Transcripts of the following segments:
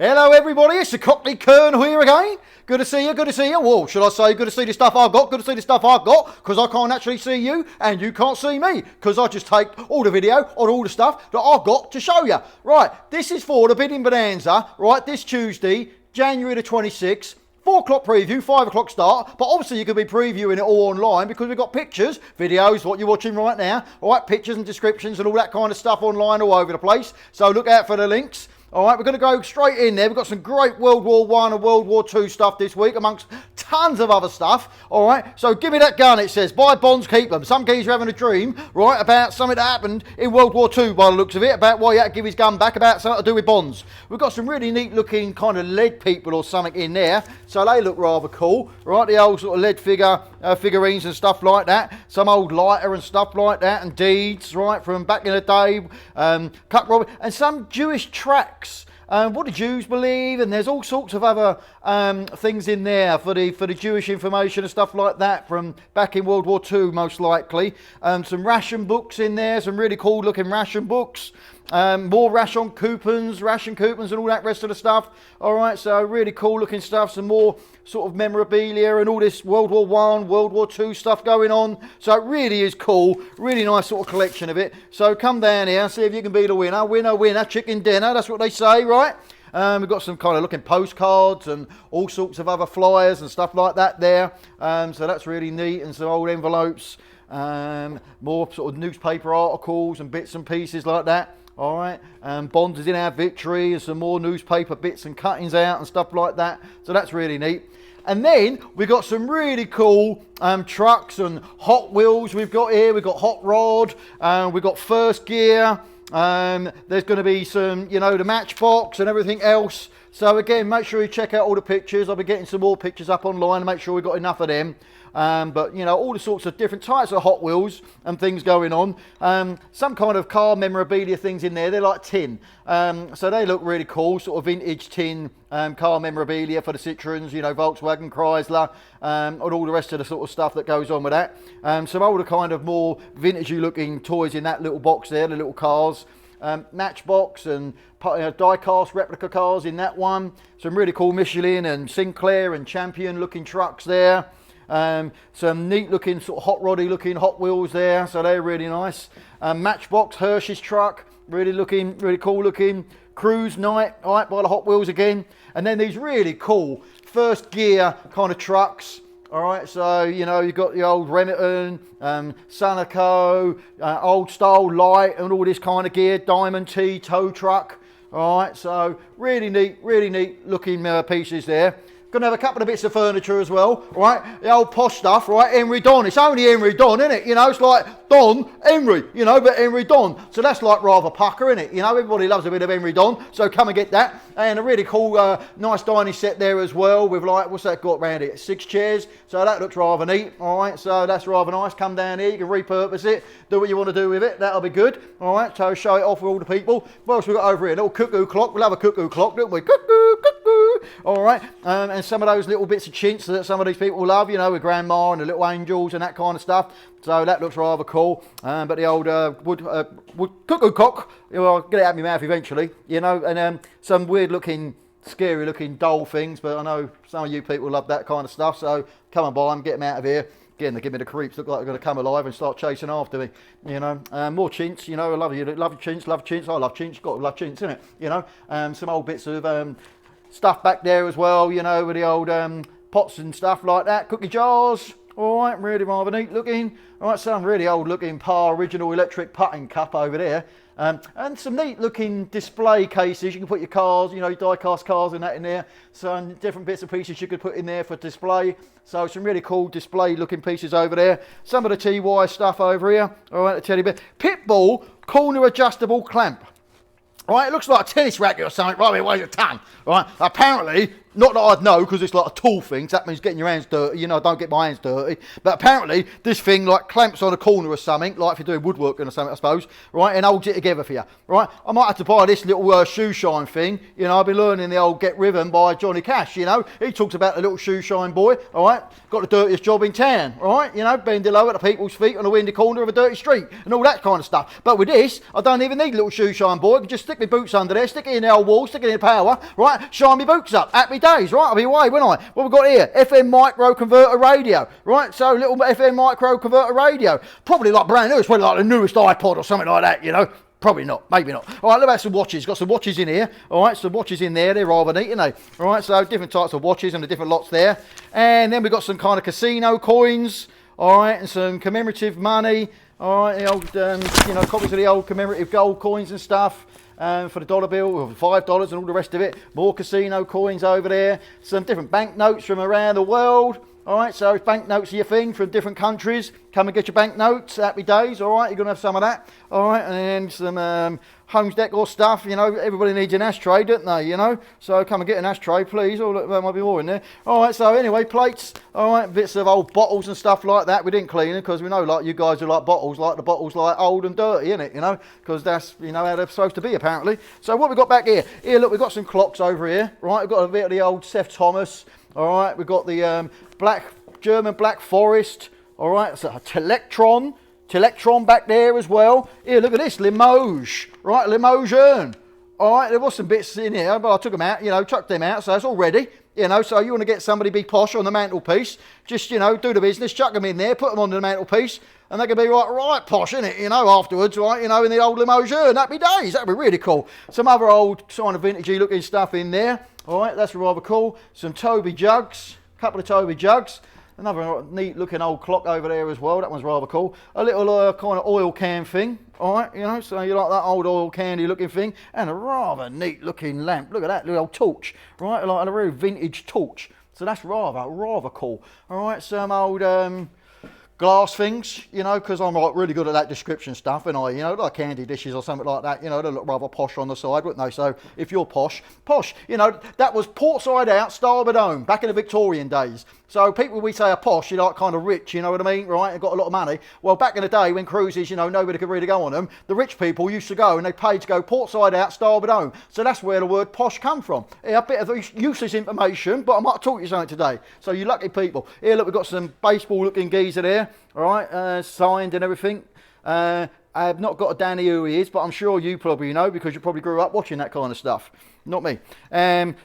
Hello everybody, it's the Cockney Colonel here again. Good to see you, good to see you. Well, should I say good to see the stuff I've got, good to see the stuff I've got, because I can't actually see you and you can't see me, because I just take all the video on all the stuff that I've got to show you. Right, this is for the bidding bonanza, right, this Tuesday, January the 26th. 4 o'clock preview, 5 o'clock start, but obviously you could be previewing it all online because we've got pictures, videos, what you're watching right now, all right, pictures and descriptions and all that kind of stuff online all over the place, so look out for the links. All right, we're going to go straight in there. We've got some great World War I and World War II stuff this week, amongst tons of other stuff. All right, so give me that gun, it says. Buy bonds, keep them. Some geezer having a dream, right, about something that happened in World War II by the looks of it, about why he had to give his gun back, about something to do with bonds. We've got some really neat looking kind of lead people or something in there, so they look rather cool, right? The old sort of lead figurines and stuff like that. Some old lighter and stuff like that, and deeds, right, from back in the day, cut robber, and some Jewish tracks. What the Jews believe, and there's all sorts of other things in there for the Jewish information and stuff like that from back in World War II, most likely. Some ration books in there, some really cool looking ration books. More ration coupons and all that rest of the stuff. All right, so really cool looking stuff. Some more sort of memorabilia and all this World War I, World War II stuff going on. So it really is cool. Really nice sort of collection of it. So come down here and see if you can be the winner. Winner, winner, chicken dinner. That's what they say, right? We've got some kind of looking postcards and all sorts of other flyers and stuff like that there. So that's really neat, and some old envelopes. More sort of newspaper articles and bits and pieces like that. All right, bonds is in our victory, and some more newspaper bits and cuttings out and stuff like that. So that's really neat. And then we've got some really cool trucks and Hot Wheels we've got here. We've got Hot Rod, we've got First Gear. There's going to be some, you know, the Matchbox and everything else. So again, make sure you check out all the pictures. I'll be getting some more pictures up online to make sure we've got enough of them. But you know, all the sorts of different types of Hot Wheels and things going on. Some kind of car memorabilia things in there. They're like tin, so they look really cool, sort of vintage tin car memorabilia for the Citroens, you know, Volkswagen, Chrysler, and all the rest of the sort of stuff that goes on with that. Some older kind of more vintagey looking toys in that little box there, the little cars. Matchbox and die-cast replica cars in that one. Some really cool Michelin and Sinclair and Champion looking trucks there. Some neat looking sort of hot roddy looking Hot Wheels there, so they're really nice. Matchbox Hershey's truck, really cool looking. Cruise Night, all right, by the Hot Wheels again. And then these really cool First Gear kind of trucks. All right, so, you know, you've got the old Remington, Sunoco, old style light and all this kind of gear, Diamond T tow truck. All right, so really neat looking pieces there. Going to have a couple of bits of furniture as well, right? The old posh stuff, right? Henry Don. It's only Henry Don, isn't it? You know, it's like Don, Henry, you know, but Henry Don. So that's like rather pucker, isn't it? You know, everybody loves a bit of Henry Don. So come and get that. And a really cool, nice dining set there as well with like, what's that got around it? 6 chairs. So that looks rather neat, all right? So that's rather nice. Come down here, you can repurpose it, do what you want to do with it. That'll be good, all right? So show it off with all the people. What else we got over here? A little cuckoo clock. We'll have a cuckoo clock, don't we? Cuckoo, cuckoo. All right. And some of those little bits of chintz that some of these people love, you know, with grandma and the little angels and that kind of stuff. So that looks rather cool. But the old wood cuckoo clock, you know, I'll get it out of my mouth eventually, you know, and some weird looking, scary looking doll things, but I know some of you people love that kind of stuff, so come and buy them, get them out of here. Again, they give me the creeps, look like they're going to come alive and start chasing after me, you know. More chintz, you know, I love chintz, I love chintz, got to love chintz, innit, you know. Some old bits of stuff back there as well, you know, with the old pots and stuff like that, cookie jars. All right, really rather neat looking. All right, some really old looking Par original electric putting cup over there. And some neat looking display cases. You can put your cars, you know, your die-cast cars and that in there. Some different bits and pieces you could put in there for display. So some really cool display looking pieces over there. Some of the TY stuff over here. All right, the teddy bear. Pitbull corner adjustable clamp. Right, it looks like a tennis racket or something. Right, it weighs a ton. Right, apparently Not that I'd know, because it's like a tool thing, so that means getting your hands dirty. You know, I don't get my hands dirty. But apparently, this thing like clamps on a corner or something, like if you're doing woodworking or something, I suppose, right, and holds it together for you, right? I might have to buy this little shoe shine thing. You know, I've been learning the old Get Rhythm by Johnny Cash, you know. He talks about the little shoe shine boy, all right? Got the dirtiest job in town, all right? You know, bending low at the people's feet on the windy corner of a dirty street and all that kind of stuff. But with this, I don't even need a little shoe shine boy. I can just stick my boots under there, stick it in the old wall, stick it in the power, right? Shine my boots up. Happy days, right? I'll be away, won't I? What we've got here? FM micro converter radio, right? So little FM micro converter radio. Probably like brand new. It's probably like the newest iPod or something like that, you know. Probably not, maybe not. All right, look at some watches. Got some watches in here. All right, some watches in there. They're rather neat, aren't they? All right, so different types of watches and the different lots there. And then we've got some kind of casino coins. All right, and some commemorative money. All right, the old, you know, copies of the old commemorative gold coins and stuff. For the dollar bill, or $5 and all the rest of it. More casino coins over there. Some different banknotes from around the world. All right, so if banknotes are your thing from different countries, come and get your banknotes. Happy days. All right, you're going to have some of that. All right, and then some homes decor stuff. You know, everybody needs an ashtray, don't they? You know, so come and get an ashtray, please. Oh, look, there might be more in there. All right, so anyway, plates. All right, bits of old bottles and stuff like that. We didn't clean them because we know, like, you guys who like bottles, like the bottles like old and dirty, innit? You know, because that's, you know, how they're supposed to be apparently. So what we got back here? Here, look, we've got some clocks over here. Right, we've got a bit of the old Seth Thomas. All right, we've got the German Black Forest. All right, so a Telectron back there as well. Here, look at this, Limoges. Right, Limoges urn. All right, there was some bits in here, but I took them out, you know, chucked them out, so it's all ready. You know, so you want to get somebody big posh on the mantelpiece, just, you know, do the business, chuck them in there, put them on the mantelpiece, and they can be right posh, innit, you know, afterwards, right, you know, in the old Limoges urn. That'd be days, that'd be really cool. Some other old kind of vintagey looking stuff in there. All right, that's rather cool. Some Toby jugs, a couple of Toby jugs. Another neat looking old clock over there as well. That one's rather cool. A little kind of oil can thing. All right, you know, so you like that old oil candy looking thing. And a rather neat looking lamp. Look at that little torch. Right, like a real vintage torch. So that's rather cool. All right, some old glass things, you know, because I'm like really good at that description stuff, and I, you know, like candy dishes or something like that, you know, they look rather posh on the side, wouldn't they? So if you're posh, you know, that was port side out, starboard home, back in the Victorian days. So people we say are posh, you're like kind of rich, you know what I mean, right? They've got a lot of money. Well, back in the day when cruises, you know, nobody could really go on them, the rich people used to go and they paid to go port side out, starboard home. So that's where the word posh come from. Yeah, a bit of useless information, but I might have taught you something today. So you lucky people. Here, look, we've got some baseball looking geezer there, all right, signed and everything. I have not got a Danny who he is, but I'm sure you probably know because you probably grew up watching that kind of stuff. Not me.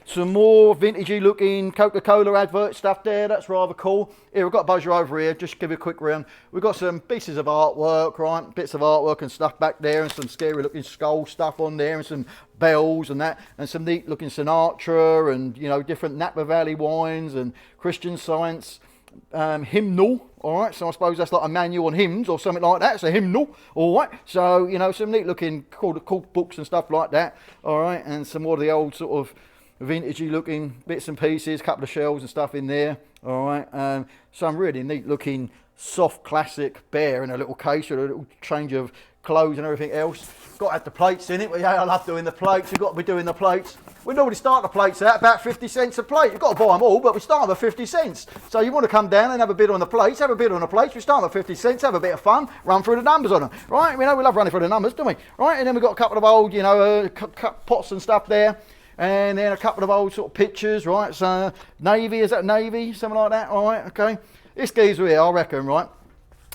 Some more vintagey looking Coca-Cola advert stuff there. That's rather cool. Here, we've got a buzzer over here. Just give you a quick round. We've got some pieces of artwork, right? Bits of artwork and stuff back there, and some scary looking skull stuff on there, and some bells and that, and some neat looking Sinatra, and, you know, different Napa Valley wines and Christian Science hymnal. All right, so I suppose that's like a manual on hymns or something like that. It's a hymnal, all right. So, you know, some neat looking cool books and stuff like that. All right, and some more of the old sort of vintagey looking bits and pieces, a couple of shells and stuff in there. All right, some really neat looking soft classic bear in a little case with a little change of clothes and everything else. Got to have the plates in it. Well, yeah, I love doing the plates. You've got to be doing the plates. We normally start the plates at about 50 cents a plate. You've got to buy them all, but we start with 50 cents. So you want to come down and have a bit on the plates, have a bit on the plates. We start with 50 cents, have a bit of fun, run through the numbers on them. Right? We know we love running through the numbers, don't we? Right? And then we've got a couple of old, you know, pots and stuff there. And then a couple of old sort of pictures, right? So navy, is that navy? Something like that, all right, okay. This geezer here, I reckon, right?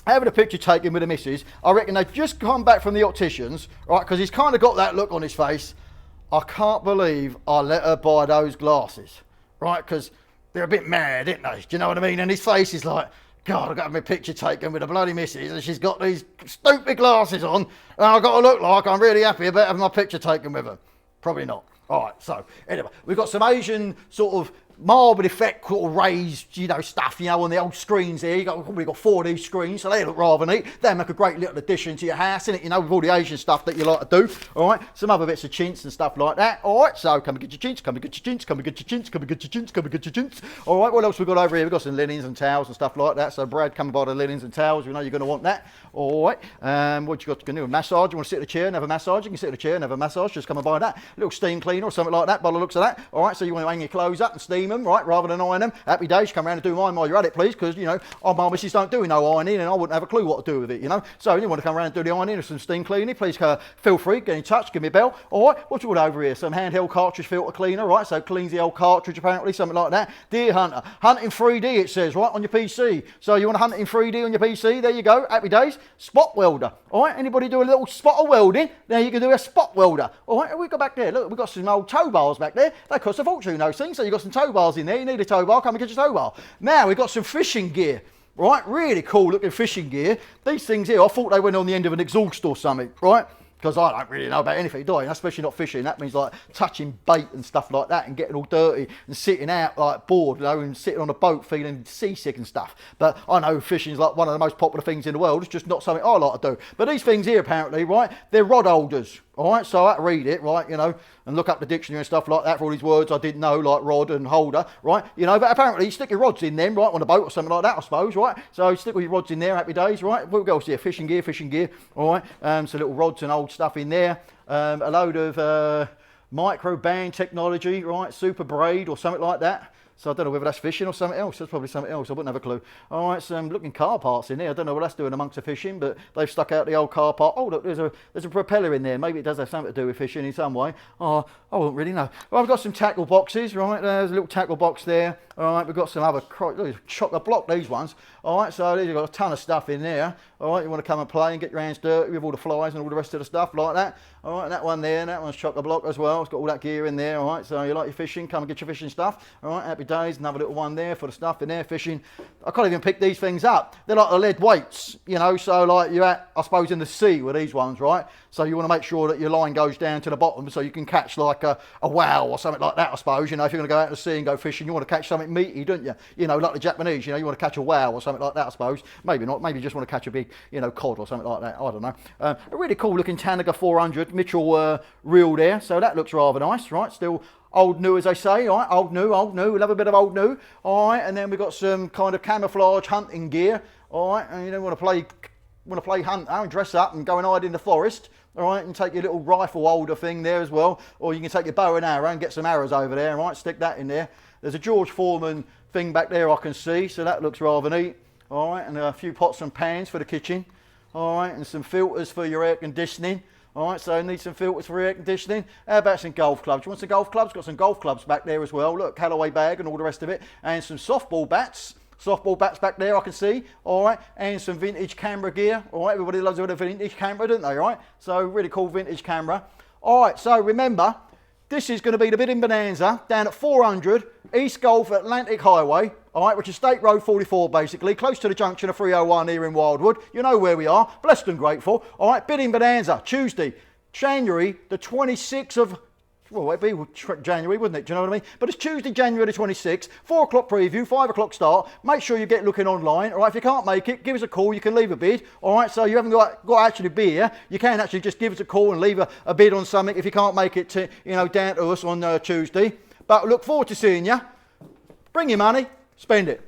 Having a picture taken with the missus, I reckon they've just come back from the opticians, right? Because he's kind of got that look on his face. I can't believe I let her buy those glasses, right? Because they're a bit mad, aren't they? Do you know what I mean? And his face is like, God, I've got to have my picture taken with a bloody missus, and she's got these stupid glasses on, and I've got to look like I'm really happy about having my picture taken with her. Probably not. All right, so anyway, we've got some Asian sort of marble effect sort of raised, you know, stuff, you know, on the old screens here. We've probably got 4 of these screens, so they look rather neat. They make a great little addition to your house, innit, you know, with all the Asian stuff that you like to do. All right, some other bits of chintz and stuff like that. All right, so come and get your chintz, come and get your chintz, come and get your chintz, come and get your chintz, come and get your chintz. All right, what else we've got over here? We've got some linens and towels and stuff like that. So Brad, come and buy the linens and towels. We know you're going to want that. All right, what you got to do? A massage? You want to sit in a chair and have a massage? You can sit in a chair and have a massage. Just come and buy that. A little steam cleaner or something like that by the looks of that. All right, so you want to hang your clothes up and steam steam them, right, rather than iron them. Happy days, come around and do mine while you're at it, please, because, you know, my missus don't do no ironing, and I wouldn't have a clue what to do with it, you know. So if you want to come around and do the ironing or some steam cleaning, please feel free, get in touch, give me a bell. All right, what's all over here? Some handheld cartridge filter cleaner, right, so cleans the old cartridge apparently, something like that. Deer hunter, hunt in 3D it says, right, on your PC. So you want to hunt in 3D on your PC, there you go, happy days. Spot welder, all right, anybody do a little spot of welding? Now you can do a spot welder. All right, we go back there, look, we've got some old tow bars back there. They cost a fortune, those things, so you've got some tow bars in there, you need a tow bar, come and get your tow bar. Now we've got some fishing gear. Right, really cool looking fishing gear. These things here, I thought they went on the end of an exhaust or something, right? Because I don't really know about anything, do I? Especially not fishing. That means like touching bait and stuff like that and getting all dirty and sitting out like bored, you know, and sitting on a boat feeling seasick and stuff. But I know fishing is like one of the most popular things in the world. It's just not something I like to do. But these things here apparently, right, they're rod holders. All right, so I had to read it, right, you know, and look up the dictionary and stuff like that for all these words I didn't know, like rod and holder, right, you know, but apparently you stick your rods in them, right, on a boat or something like that, I suppose, right, so you stick with your rods in there, happy days, right, what else here, fishing gear, all right, so little rods and old stuff in there, a load of micro band technology, right, super braid or something like that. So I don't know whether that's fishing or something else. That's probably something else. I wouldn't have a clue. All right, some looking car parts in there. I don't know what that's doing amongst the fishing, but they've stuck out the old car part. Oh, look, there's a propeller in there. Maybe it does have something to do with fishing in some way. Oh, I wouldn't really know. Well, I've got some tackle boxes, right? There's a little tackle box there. All right, we've got some other, chock-a-block, these ones. All right, so these have got a ton of stuff in there. All right, you want to come and play and get your hands dirty with all the flies and all the rest of the stuff like that. All right, and that one there, and that one's chock-a-block as well. It's got all that gear in there, all right, so you like your fishing, come and get your fishing stuff. All right, happy days, another little one there for the stuff in there, fishing. I can't even pick these things up. They're like the lead weights, you know, so like you're at, I suppose, in the sea with these ones, right? So you want to make sure that your line goes down to the bottom so you can catch like a whale or something like that, I suppose. You know, if you're going to go out to the sea and go fishing, you want to catch something meaty, don't you? You know, like the Japanese, you know, you want to catch a whale or something like that, I suppose. Maybe not, maybe you just want to catch a big, you know, cod or something like that, I don't know. A really cool looking Tanager 400 Mitchell reel there, so that looks rather nice, right? Still old new, as they say, all right? Old new, we'll have a bit of old new, all right? And then we've got some kind of camouflage hunting gear, all right? And you don't want to play hunter and dress up and go and hide in the forest, all right, and take your little rifle holder thing there as well, or you can take your bow and arrow and get some arrows over there, all right, stick that in there. There's a George Foreman thing back there I can see, so that looks rather neat, all right, and a few pots and pans for the kitchen, all right, and some filters for your air conditioning, all right, so need some filters for air conditioning. How about some golf clubs? You want some golf clubs? Got some golf clubs back there as well, look, Callaway bag and all the rest of it, and some softball bats. Softball bats back there I can see, all right, and some vintage camera gear, all right, everybody loves a bit of vintage camera, don't they, right? So really cool vintage camera. All right, so remember, this is going to be the bidding bonanza down at 400 East Gulf Atlantic Highway, all right, which is State Road 44 basically, close to the junction of 301 here in Wildwood. You know where we are, blessed and grateful. All right, bidding bonanza, Tuesday, January the 26th of, well, it'd be January, wouldn't it? Do you know what I mean? But it's Tuesday, January the 26th, 4 o'clock preview, 5 o'clock start. Make sure you get looking online, all right? If you can't make it, give us a call. You can leave a bid, all right? So you haven't got to actually be here. You can actually just give us a call and leave a bid on something if you can't make it, to, you know, down to us on Tuesday. But look forward to seeing you. Bring your money, spend it.